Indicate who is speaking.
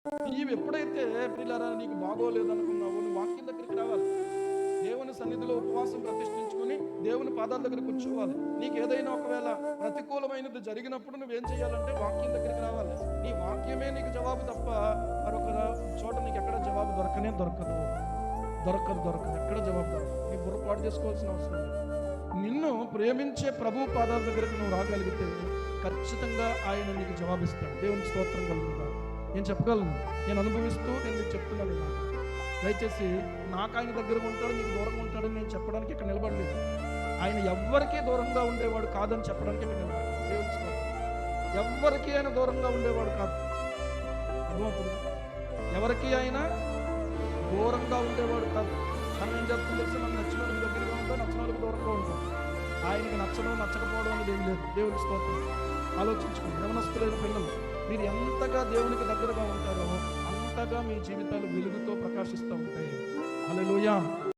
Speaker 1: నీవు ఎప్పుడైతే పిల్లరా నీకు బాగోలేదు అనుకున్నావో నువ్వు వాక్యం దగ్గరికి రావాలి. దేవుని సన్నిధిలో ఉపవాసం ప్రతిష్ఠించుకొని దేవుని పాదాల దగ్గర కూర్చోవాలి. నీకు ఏదైనా ఒకవేళ ప్రతికూలమైనది జరిగినప్పుడు నువ్వేం చేయాలంటే వాక్యం దగ్గరికి రావాలి. నీ వాక్యమే నీకు జవాబు తప్ప మరొక చోట నీకు ఎక్కడ జవాబు దొరకదు. ఎక్కడ జవాబు దొరకదు. నీ బుర్రపాటు చేసుకోవాల్సిన అవసరం లేదు. నిన్ను ప్రేమించే ప్రభు పాదాల దగ్గరికి నువ్వు రాగలిగితే ఖచ్చితంగా ఆయన నీకు జవాబిస్తాడు. దేవునికి స్తోత్రం కలుగుతా. నేను చెప్పగలను, నేను అనుభవిస్తూ నేను మీకు చెప్తున్నాను. దయచేసి నాకు ఆయన దగ్గరగా ఉంటాడు, మీకు దూరంగా ఉంటాడని నేను చెప్పడానికి ఇక్కడ నిలబడలేదు. ఆయన ఎవ్వరికీ దూరంగా ఉండేవాడు కాదని చెప్పడానికి ఇక్కడ నిలబడలేదు. దేవునికి స్తోత్రం. ఎవ్వరికీ ఆయన దూరంగా ఉండేవాడు కాదు. అర్థమవుతుంది? ఎవరికి ఆయన దూరంగా ఉండేవాడు కాదు. మనం ఏం చెప్తుంది తెలిసి మనం నచ్చిన వాళ్ళకి దగ్గరగా ఉంటాం, నచ్చిన వాళ్ళకి దూరంగా ఉంటాం. ఆయనకి నచ్చడం నచ్చకపోవడం అనేది ఏం లేదు. దేవునికి స్తోత్రం. ఆలోచించుకోండి. యవనస్తులైన పిల్లలు, మీరు ఎంతగా దేవునికి దగ్గరగా ఉంటారో అంతగా మీ జీవితాలు వెలుగుతో ప్రకాశిస్తూ ఉంటాయి. హల్లెలూయా.